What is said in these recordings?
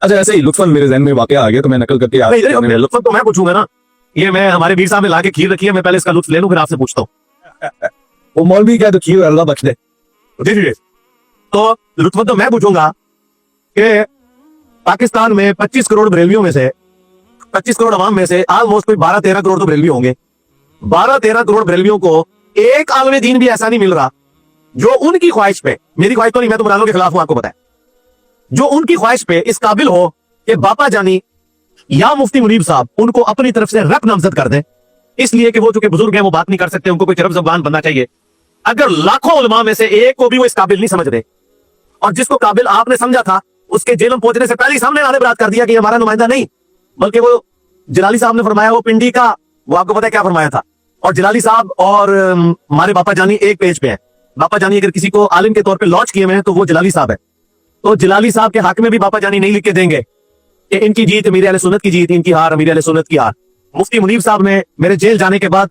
अच्छा, ऐसे ही लुत्फन मेरे जहन में वाकया आ गया तो मैं नकल करके लुत्फन तो मैं पूछूंगा ना, ये मैं हमारे मीर साहब ने लाके खीर रखी है, मैं पहले इसका लुत्फ ले लूं फिर आपसे पूछता हूँ। वो मौलवी क्या, तो खीर अल्लाह बख्श दे। जी। तो लुत्फन तो मैं पूछूंगा कि पाकिस्तान में 25 करोड़ बरेलवियों में से 25 करोड़ अवाम में से ऑलमोस्ट कोई 12-13 करोड़ तो बरेलवी होंगे। 12-13 करोड़ बरेलवियों को एक आलम दीन भी ऐसा नहीं मिल रहा जो उनकी ख्वाहिश पे, मेरी ख्वाहिश तो नहीं, मैं तो मुरादों के खिलाफ हूं, आपको पता है, जो उनकी ख्वाहिश पे इस काबिल हो कि बापा जानी या मुफ्ती मुनीब साहब उनको अपनी तरफ से रब नामजद कर दें, इसलिए कि वो चूंकि बुजुर्ग हैं वो बात नहीं कर सकते, उनको कोई चरब जबान बनना चाहिए। अगर लाखों उलमा में से एक को भी वो इस काबिल नहीं समझ रहे और जिसको काबिल आपने समझा था उसके जेल में पहुंचने से पहले सामने आने बरात कर दिया कि हमारा नुमाइंदा नहीं, बल्कि वो जलाली साहब ने फरमाया, वो पिंडी का, वो आपको पता है क्या फरमाया था। और जलाली साहब और हमारे बापा जानी एक पेज पे है। बापा जानी अगर किसी को आलिम के तौर पे लॉन्च किए हुए हैं तो वो जलाली साहब है। तो जलाली साहब के हक में भी बापा जानी नहीं लिख के देंगे कि इनकी जीत अमीर अहले सुन्नत की जीत, इनकी हार अमीर अहले सुन्नत की हार। मुफ्ती मुनीब साहब ने मेरे जेल जाने के बाद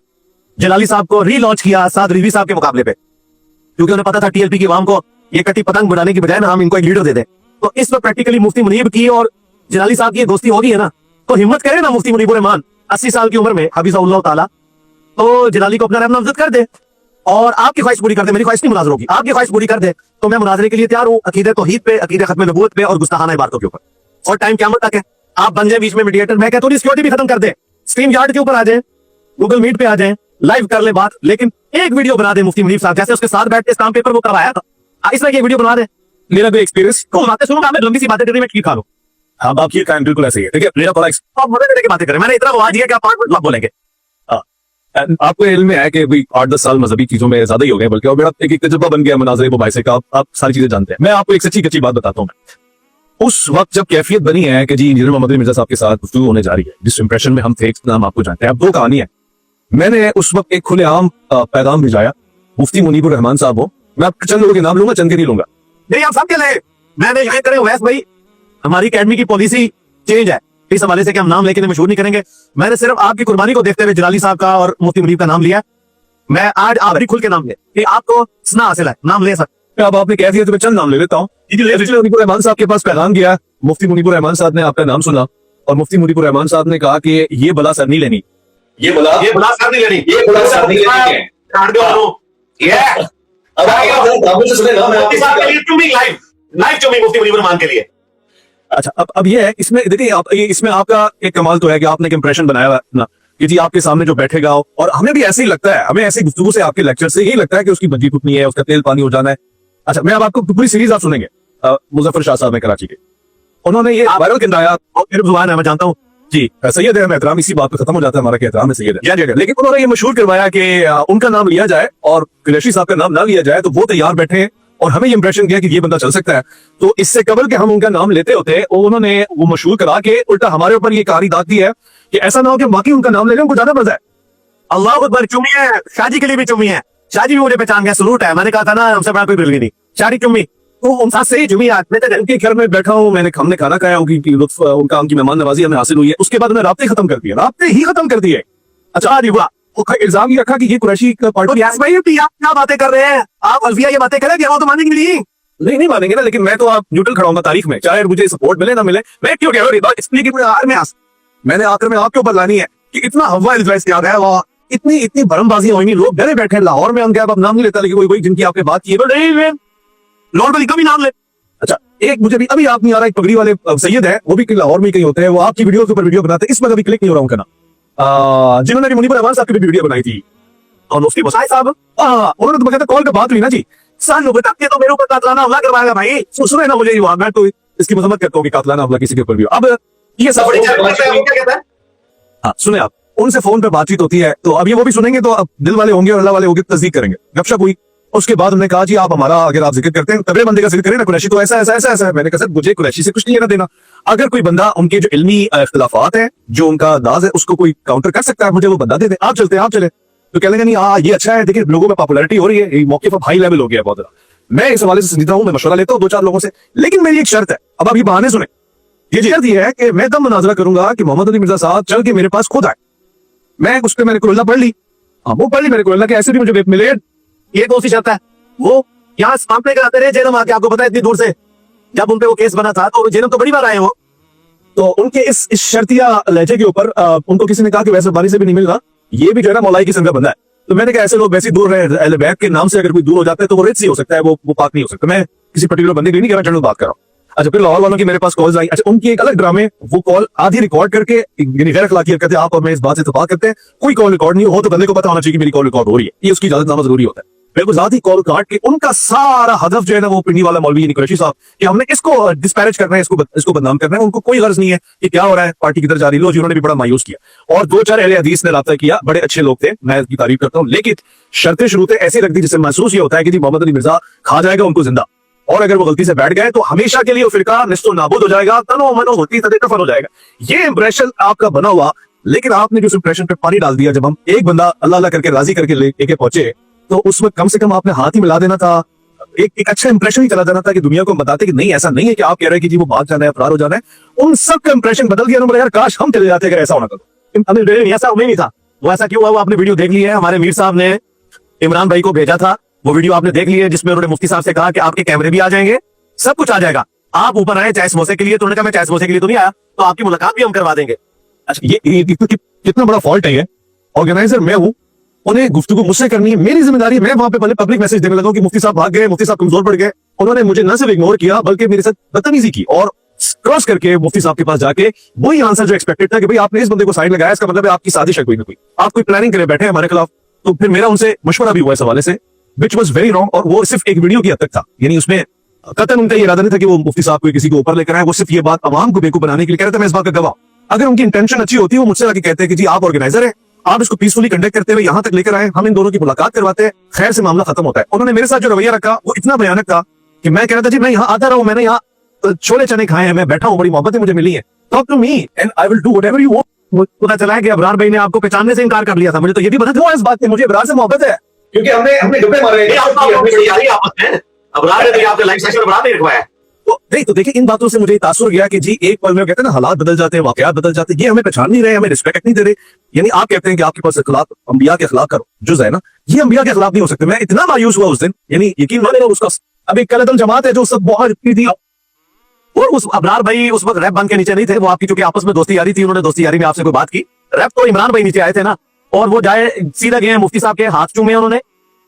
जलाली साहब को रीलॉन्च किया साद रिजवी साहब के मुकाबले पे, क्योंकि उन्हें पता था टीएलपी की आवाम को ये कटी पतंग बनाने की बजाय ना हम इनको एक लीडर दे दें। तो इस वक्त प्रैक्टिकली मुफ्ती मुनीब की और जलाली साहब की दोस्ती होगी है ना, तो हिम्मत करे ना मुफ्ती मुनीबुर रहमान 80 साल की उम्र में हफिज़हुल्लाह ताला, तो जलाली को अपना रब नामजद कर दे और आपकी ख्वाहिश पूरी कर दे। मेरी ख्वाहिश नहीं मुनाजर होगी, आपकी ख्वाहिश पूरी कर दे तो मैं मुनाजरे के लिए तैयार हूँ, अकीदे तौहीद पे, अकीदे खत्म नबूवत पे और गुस्ताखाना इबारतों के ऊपर। और टाइम क़यामत तक है, आप बन जाए बीच में मीडिएटर। मैं कहता हूँ सिक्योरिटी भी खत्म कर दे, स्ट्रीम यार्ड के ऊपर आ जाए, गूगल मीट पे आ जाए, लाइव कर ले बात, लेकिन एक वीडियो बना दे मुफ्ती मुनीब साहब जैसे उसके साथ बैठ के स्टाम्प पेपर वो करवाया था, इस तरह की वीडियो बना दे। मेरा कोई एक्सपीरियंस तो बातें सुनूंगा, मैं लंबी सी बातें करनी, मैं खीर खा लूं। हाँ, आप खीर खाएं, बिल्कुल ऐसे ही है, ठीक है। मेरा थोड़ा आप मदद करने की बातें करें, मैंने इतना आवाज दिया कि आप 5 मिनट बोलेंगे। आपको इल्म में है कि भाई 8-10 साल मजहबी चीजों में ज्यादा ही हो गए, बल्कि और मेरा एक तजुर्बा बन गया मुनाजरे मुबाहिसे का, आप सारी चीजें जानते हैं। मैं आपको एक सच्ची कच्ची बात बताता हूँ। उस वक्त जब कैफियत बनी है कि जी इंजीनियर मोहम्मद अली मिर्जा साहब के साथ गुफ्तगू होने जा रही है, जिस इंप्रेशन में हम थे नाम आपको जानते हैं। अब दो कहानी है, मैंने उस वक्त एक खुलेआम पैगाम भिजाया, मुफ्ती मुनीबुर रहमान साहब हो, मैं आप चंद लोगों के नाम लूंगा, चंद के नहीं लूंगा। नहीं, आप सब के ले, मैंने यही करे वैस भाई, हमारी अकेडमी की पॉलिसी चेंज है इस हवाले से कि हम नाम लेके मशहूर नहीं करेंगे। मैंने सिर्फ आपकी कुर्बानी को देखते हुए जलाली साहब का और मुफ्ती मुनीब का नाम लिया। मैं आज आप भी खुल के नाम ले कि आपको सुना हासिल है, नाम ले सकते। अब आपने कह दिया तो मैं चंद नाम ले लेता हूँ। मुनीबुर रहमान साहब के पास पैगाम गया, मुफ्ती मुनीबुर रहमान साहब ने आपका नाम सुना और मुफ्ती मुनीबुर रहमान साहब ने कहा कि ये बला सर नहीं लेनी, ये बला सर नहीं लेनी, ये बला सर नहीं लेनी है। अच्छा, अब ये है, इसमें देखिए आप, इसमें आपका एक कमाल तो है कि आपने एक इंप्रेशन बनाया हुआ ना कि जी आपके सामने जो बैठेगा, और हमें भी ऐसे ही लगता है, हमें ऐसी गुफ्तगू से आपके लेक्चर से यही लगता है कि उसकी बंजी कुटनी है, उसका तेल पानी हो जाना है। अच्छा, मैं अब आपको पूरी सीरीज आप सुनेंगे, मुजफ्फर शाह साहब है कराची के, उन्होंने ये वायरल किया, मेरी जुबान है मैं जानता हूँ जी, सैयद है, एहतराम इसी बात पे खत्म हो जाता है हमारा कि एहतराम है सैयद है, लेकिन उन्होंने ये मशहूर करवाया कि उनका नाम लिया जाए और कुरैशी साहब का नाम ना लिया जाए, तो वो तैयार बैठे हैं और हमें ये इंप्रेशन किया कि ये बंदा चल सकता है। तो इससे कबल के हम उनका नाम लेते होते, उन्होंने वो मशहूर करा के उल्टा हमारे ऊपर ये कारी दाग दी है कि ऐसा ना हो कि बाकी उनका नाम ले लें, उनको ज्यादा मजा है। अल्लाह अकबर, चुमी है, शादी के लिए भी चुमी है, शादी भी मुझे पहचान गया, सलूट है। मैंने कहा था ना हमसे बड़ा कोई बिल्ली नहीं, शादी चुमी तो उनका सही चुमी। उनके घर में बैठा हूँ, हमने खाना खाया, उनकी लुत्फ, उनकी मेहमान नवाजी हमें हासिल हुई है। उसके बाद उन्हें राब्ते खत्म कर दिए, राब्ते ही खत्म कर दिए। अच्छा, इल्जाम ये रखा कि ये कुरैशी का पार्टी। भाई आप क्या बातें कर रहे हैं, आप अल्फिया ये बातें करेंगे, वो तो मानेंगे नहीं मानेंगे ना, लेकिन मैं तो आप न्यूट्रल खड़ा हूंगा तारीख में, चाहे मुझे सपोर्ट मिले ना मिले। मैं क्यों कह रहा हूँ इसलिए कि मैंने आकर में आपके ऊपर लानी है कि इतना हवा याद है, वहाँ इतनी भरमबाजी होंगी, लोग डरे बैठे हैं लाहौर में। हम क्या, अब नाम नहीं लेता, लेकिन कोई जिनकी आपके बात की है लॉर्ड वली कभी नाम ले। अच्छा, एक मुझे भी अभी आप नहीं आ रहा, एक पगड़ी वाले सैयद है, वो भी लाहौर में कहीं होते हैं, वो आपकी वीडियो के ऊपर वीडियो बनाते हैं, इस पर अभी क्लिक नहीं हो रहा उनका नाम, जिन्होंने मुनीबुर रहमान साहब की वीडियो बनाई थी और मुफ्ती मुसाई साहब, उन्होंने तो बकायदा कॉल पे बात हुई ना जी, साल बेटा ये तो मेरे ऊपर कातलाना हमला करवाएगा भाई, सुने ना मुझे, मैं तो इसकी मजम्मत करता हूँ कि कातलाना हमला किसी के ऊपर भी। अब ये सब कहता है, हाँ सुने आप, उनसे फोन पे बातचीत होती है, तो अब ये वो भी सुनेंगे, तो अब दिल वाले होंगे और अल्लाह वाले होंगे, तस्दीक करेंगे। गपशप हुई, उसके बाद उन्होंने कहा जी आप हमारा, अगर आप जिक्र करते हैं तगड़े बंदे का जिक्र करें ना, कुरैशी तो ऐसा ऐसा ऐसा ऐसा है। मैंने कहा सर मुझे कुरैशी से कुछ नहीं लेना देना, अगर कोई बंदा उनके जो इल्मी इख्तिलाफात है, जो उनका अंदाज है, उसको कोई काउंटर कर सकता है, मुझे वो बंदा दे दे, आप चलते हैं, आप चले। तो कहने नहीं ये अच्छा है, देखिए लोगों में पॉपुलैरिटी हो रही है, मौके पर हाई लेवल हो गया बहुत ज्यादा। मैं इस हवाले से संजीदा हूं, मैं मशवरा लेता हूं 2-4 लोगों से, लेकिन मेरी एक शर्त है। अब आप ये बहाने सुने, ये शर्त ये है कि मैं तब मुनाजरा करूंगा कि मोहम्मद अली मिर्जा साहब चल के मेरे पास खुद आए। मैं उस पर मैंने कुल्ला पढ़ ली, वो पढ़ ली मेरे कुल्ला के, ऐसे भी मुझे मिले। ये कौन सी शर्त है? वो यहाँ सामने कराते रहे जेनम आके, आपको पता है इतनी दूर से, जब उनपे वो केस बना था तो जेनम तो बड़ी बार आए हो, तो उनके इस शर्तिया लहजे के ऊपर उनको किसी ने कहा कि वैसे बारी से भी नहीं मिलना, ये भी जो है ना मौलाई किस्म का बंदा है। तो मैंने कहा ऐसे लोग वैसे ही दूर रहे, अहले बैत के नाम से अगर कोई दूर हो जाता है तो वो रिच ही हो सकता है, वो पाक नहीं हो सकता। मैं किसी पर्टिकुलर बंदे की नहीं कह रहा, जनरल बात कर रहा हूँ। अच्छा, फिर लाहौर वालों की मेरे पास कॉल्स आई। अच्छा, उनकी एक अलग ड्रामे, वो कॉल आधी रिकॉर्ड करके यानी गैर अखलाकी हरकतें आप और मैं इस बात से इत्तेफाक करते हैं, कोई कॉल रिकॉर्ड नहीं हो तो बंदे को पता होना चाहिए कि मेरी कॉल रिकॉर्ड हो रही है, ये उसकी इजाजत नामा जरूरी होता है। बिल्कुल साथ ही कॉल काट के उनका सारा हदफ जो है ना वो पिंडी वाला मौलवी यानी कुरैशी साहब कि हमने इसको डिस्पैरेज करना है, इसको बदनाम करना है। उनको कोई गर्ज नहीं है कि क्या हो रहा है, पार्टी किधर जा रही है। लो जी, उन्होंने भी बड़ा मायूस किया और 2-4 अहले हदीस ने राब्ता किया, बड़े अच्छे लोग थे, मैं इसकी तारीफ करता हूँ। लेकिन शर्तें शुरूतें ऐसी रख दी जिससे महसूस ये होता है कि जी मोहम्मद अली मिर्जा खा जाएगा उनको जिंदा, और अगर वो गलती से बैठ गए तो हमेशा के लिए वो फिरका निस्तो नाबूद हो जाएगा, तनो मनो होती तदे कफन हो जाएगा। ये इंप्रेशन आपका बना हुआ, लेकिन आपने जो उस इंप्रेशन पे पानी डाल दिया। जब हम एक बंदा अल्लाह अल्लाह करके राजी करके लेके पहुंचे तो उस वक्त कम से कम आपने हाथ ही मिला देना था, एक अच्छा इंप्रेशन ही चला जाना था कि दुनिया को बताते कि नहीं ऐसा नहीं है कि आप कह रहे हैं कि जी वो भाग जाना है, फरार हो जाना है। उन सब का इंप्रेशन बदल गया। यार काश हम चले जाते अगर ऐसा होना था। ऐसा नहीं था, वो ऐसा क्यों हुआ? वो आपने वीडियो देख ली है, हमारे मीर साहब ने इमरान भाई को भेजा था, वो वीडियो आपने देख ली है जिसमें उन्होंने मुफ्ती साहब से कहा कि आपके कैमरे भी आ जाएंगे, सब कुछ आ जाएगा, आप ऊपर आए चाय समोसे के लिए। तो उन्होंने कहा मैं चाय समोसे के लिए तो नहीं आया, तो आपकी मुलाकात भी हम करवा देंगे। अच्छा, ये कितना बड़ा फॉल्ट है। ये ऑर्गेनाइजर मैं हूं, उन्हें गुफ्तगू मुझसे करनी है, मेरी जिम्मेदारी है। मैं वहां पे पहले पब्लिक मैसेज देने लगा कि मुफ्ती साहब भाग गए, मुफ्ती साहब कमजोर पड़ गए। उन्होंने मुझे न सिर्फ इग्नोर किया बल्कि मेरे साथ बदतमीजी की और क्रॉस करके मुफ्ती साहब के पास जाके वही आंसर जो एक्सपेक्टेड था कि भाई आपने इस बंदे को साइड लगाया, इसका मतलब है आपकी साजिश है कोई ना कोई, आप कोई प्लानिंग करे बैठे हमारे खिलाफ। तो फिर मेरा उनसे मशवरा भी हुआ इस हवाले से, विच वॉज वेरी रॉन्ग। और वो सिर्फ एक वीडियो की हद तक था, यानी उसमें कतन उनका ये इरादा नहीं था कि वो मुफ्ती साहब को किसी को ऊपर लेकर आए। वो सिर्फ ये बात अवाम को बेवकूफ बनाने के लिए कह रहे थे। मैं इस बात का गवाह। अगर उनकी इंटेंशन अच्छी होती है वो मुझसे आके कहते हैं कि जी आप ऑर्गेनाइजर हैं, आप इसको पीसफुली कंडक्ट करते हुए यहाँ तक लेकर आए, हम इन दोनों की मुलाकात करवाते हैं, खैर से मामला खत्म होता है। उन्होंने मेरे साथ जो रवैया रखा वो इतना भयानक था कि मैं कह रहा था जी मैं यहाँ आता रहा हूँ, मैंने यहाँ छोले चने खाए हैं, मैं बैठा हूँ, बड़ी मोहब्बतें मुझे मिली है, talk to me and I will do whatever you want. पता चला है कि अबरार भाई ने आपको पहचानने से इनकार कर लिया था। मुझे तो ये भी पता था इस बात की, मुझे अबरार से मोहब्बत है क्योंकि हमने गप्पे मारे। अबरार ने तो आपका लाइव सेशन अबरार ने रखवाया। तो नहीं, तो देखिए इन बातों से मुझे तासुर गया कि जी एक पल में कहते हैं ना हालात बदल जाते हैं, वाकयात बदल जाते हैं, ये हमें पहचान नहीं रहे, हमें रिस्पेक्ट नहीं दे रहे। यानी आप कहते हैं कि आपके पास अखलाक अंबिया के अखलाक का जुज़ है ना, ये अंबिया के खिलाफ नहीं हो सकते। मैं इतना मायूस हुआ उस दिन, यानी यकीन मानेगा उसका अभी कलदल जमात है जो सब बहुत थी, और उस अबरार भाई उस वक्त रैप बन के नीचे नहीं थे। वो आपकी चूंकि आपस में दोस्ती यारी थी, उन्होंने दोस्ती यारी में आपसे कोई बात की, रैप तो इमरान भाई नीचे आए थे ना, और वो जाए सीधा गए मुफ्ती साहब के हाथ चूमे उन्होंने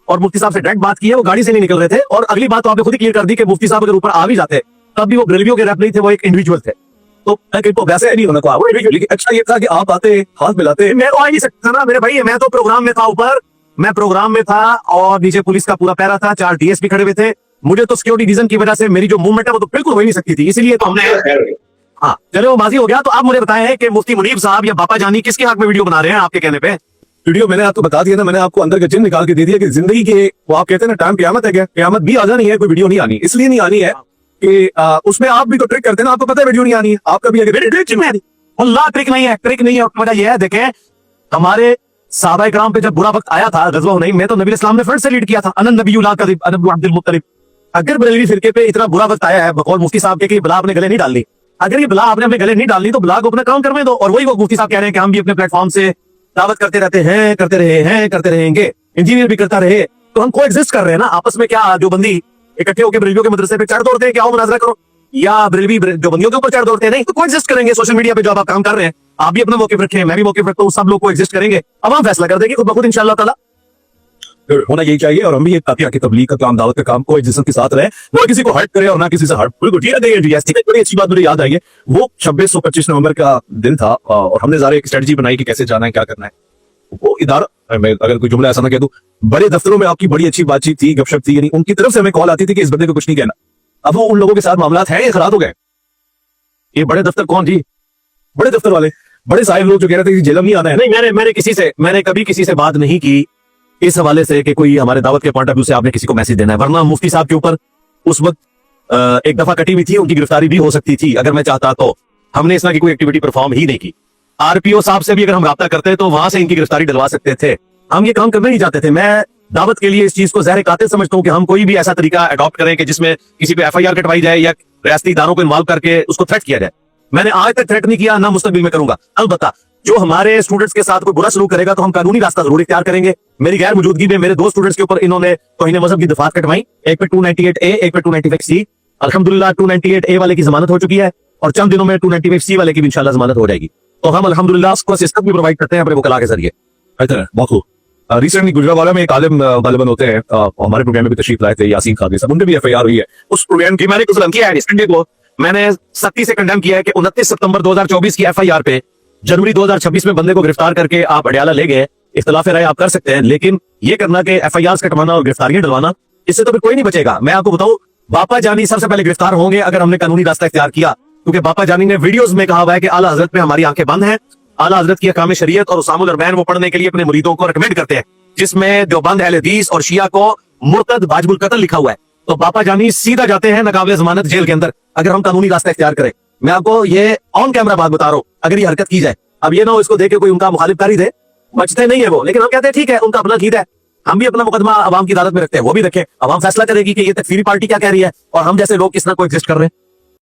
और मुफ्ती साहब से डायरेक्ट बात की है। वो गाड़ी से नहीं निकल रहे थे। और अगली बात तो आपने खुद ही क्लियर कर दी कि मुफ्ती साहब अगर ऊपर आ भी जाते तब भी वो बरेलवियों के रैप नहीं थे, वो एक इंडिविजुअल थे। तो वैसे नहीं होना था वो इंडिविजुअल। लेकिन अच्छा ये था कि आप आते हाथ मिलाते, मैं तो आ नहीं सकता ना मेरे भाई, मैं तो प्रोग्राम में था ऊपर, मैं प्रोग्राम में था और नीचे पुलिस का पूरा पैरा था, 4 डीएसपी खड़े हुए थे। मुझे तो सिक्योरिटी रीजन की वजह से मेरी जो मूवमेंट है वो तो बिल्कुल हो ही नहीं सकती थी, इसलिए तो हमने हाँ चलो वो माजी हो गया। तो आप मुझे बताएं कि मुफ्ती मुनीब साहब या बापा जानी किसके हक में वीडियो बना रहे हैं आपके कहने पे? वीडियो मैंने आपको बता दिया ना, मैंने आपको अंदर का जिन निकाल के दे दिया कि जिंदगी के वो आप कहते हैं ना टाइम क़यामत है, क्या क़यामत भी आ जानी है, कोई वीडियो नहीं आनी। इसलिए नहीं आनी है कि उसमें आप भी तो ट्रिक करते हैं ना, आपको पता है वीडियो नहीं आनी है, आपका भी अगर अल्लाह ट्रिक नहीं है, ट्रिक नहीं है। वजह यह है देखें हमारे साहबा इकराम पे जब बुरा वक्त आया था गज़वा हुनैन में, तो नबी इस्लाम ने फ्रंट से लीड किया था, अनन नबियुल्लाह कज़िब अन अब्दुल मुत्तलिब। अगर बरेलवी फिरके पे इतना बुरा वक्त आया है बकौल मुफ्ती साहब के कि बला आपने गले नहीं डालनी, अगर ये बला आपने अपने गले नहीं डालनी तो बला को अपना काम करने दो। और वही वो मुफ्ती साहब कह रहे हैं कि हम भी अपने प्लेटफॉर्म से दावत करते रहते हैं, करते रहे हैं, करते रहेंगे, इंजीनियर भी करता रहे, तो हम कोएग्जिस्ट कर रहे हैं ना आपस में। क्या जो बंदी इकट्ठे होकर बरेलवियों के मदरसे पे चढ़ दौड़ते हैं, क्या वो मुनाजरा करो, या बरेलवी जो बंदियों के ऊपर चढ़ दौड़ते हैं, नहीं तो कोएग्जिस्ट करेंगे। सोशल मीडिया पे जो आप काम कर रहे हैं, आप भी अपना मौके पर रखें, मैं भी मौके पर रखता हूँ, सब लोग कोएग्जिस्ट करेंगे, अब हम फैसला कर देंगे खुद ब खुद इंशाअल्लाह ताला। होना यही चाहिए। और हम भी ताकि आके तबलीग का काम, दावत का काम को जिसम के साथ रहे, ना किसी को हर्ट करे और ना किसी से हर्ट। बिल्कुल ठीक है। बड़ी अच्छी बात मुझे याद आई है, वो 26-25 नवंबर का दिन था और हमने ज़रा एक स्ट्रेटजी बनाई कि कैसे जाना है, क्या करना है। वो इदारा, मैं अगर कोई जुमला ऐसा ना कह दूं, बड़े दफ्तरों में आपकी बड़ी अच्छी बातचीत थी, गपशप थी, यानी उनकी तरफ से हमें कॉल आती थी कि इस बंदे को कुछ नहीं कहना। अब वो उन लोगों के साथ मामला है, ये खराब हो गए। ये बड़े दफ्तर कौन जी? बड़े दफ्तर वाले, बड़े साहिब लोग जो कह रहे थे कि जेलम नहीं आना है। नहीं, मैंने कभी किसी से बात नहीं की इस हवाले से कि कोई हमारे दावत के पॉइंट ऑफ व्यू से आपने किसी को मैसेज देना है, वरना मुफ्ती साहब के ऊपर उस वक्त एक दफा कटी हुई थी, उनकी गिरफ्तारी भी हो सकती थी अगर मैं चाहता तो। हमने इस तरह की कोई एक्टिविटी परफॉर्म ही नहीं की। आरपीओ साहब से भी अगर हम राब्ता करते तो वहां से इनकी गिरफ्तारी डलवा सकते थे, हम ये काम करना नहीं चाहते थे। मैं दावत के लिए इस चीज को ज़ाहिर कातिल समझता हूँ कि हम कोई भी ऐसा तरीका अडॉप्ट करें कि जिसमें किसी पे एफआईआर कटवाई जाए या रियासती इदारों को इन्वॉल्व करके उसको थ्रेट किया जाए। मैंने आज तक थ्रेट नहीं किया, ना मुस्तकबिल में करूंगा। अलबत्ता जो हमारे स्टूडेंट्स के साथ कोई बुरा सलूक करेगा तो हम कानूनी रास्ता जरूर इख्तियार करेंगे। मेरी गैर मौजूदगी में मेरे 2 स्टूडेंट्स के ऊपर इन्होंने तौहीन मजहब की दफात कटवाई, एक पे 298A, एक पे 295C। अल्हम्दुलिल्लाह 298A वाले की जमानत हो चुकी है और चंद दिनों में 295C वाले की भी इंशाल्लाह जमानत हो जाएगी। तो हम अल्हम्दुलिल्लाह उसको असिस्टेंट भी प्रोवाइड करते हैं अपने वकला के जरिए। बेहतर है, बहुत खूब। रिसेंटली गुजरावाला में एक आलिम गालिबन होते हैं, हमारे प्रोग्राम में भी तशरीफ लाए थे, यासीन खादी साहब, उनके भी FIR हुई है उस प्रोग्राम की। मैंने कुछ किया है इस संडे को, मैंने सख्ती से कंडेम किया है कि 29 सितंबर 2024 की FIR पे जनवरी 2026 में बंदे को गिरफ्तार करके आप अडयाला ले गए। इख्तिलाफ राय आप कर सकते हैं, लेकिन ये करना कि FIRs कटवाना और गिरफ्तारियां डलवाना, इससे तो फिर कोई नहीं बचेगा। मैं आपको बताऊं, बापा जानी सबसे पहले गिरफ्तार होंगे अगर हमने कानूनी रास्ता इख्तियार किया, क्योंकि बापा जानी ने वीडियोस में कहा हुआ है कि आला हजरत पे हमारी आंखें बंद हैं। आला हजरत की अहकाम शरीयत और उसामुल अरबैन वो पढ़ने के लिए अपने मुरीदों को रिकमेंड करते हैं, जिसमें देवबंद अहले हदीस और शिया को मुर्तद वाजिबुल कत्ल लिखा हुआ है। तो बापा जानी सीधा जाते हैं नाकाबिल जमानत जेल के अंदर अगर हम कानूनी रास्ता इख्तियार करें। मैं आपको ये ऑन कैमरा बात बता रहा हूं, अगर ये हरकत की जाए। अब ये ना हो इसको देख के कोई उनका मुखालिफ कर ही दे, बचते नहीं है वो, लेकिन हम कहते हैं ठीक है, उनका अपना खीद है, हम भी अपना मुकदमा अवाम की अदालत में रखते हैं, वो भी रखे, अवाम फैसला करेगी कि ये तकफीरी पार्टी क्या कह रही है और हम जैसे लोग किस तरह को एग्जिस्ट कर रहे हैं।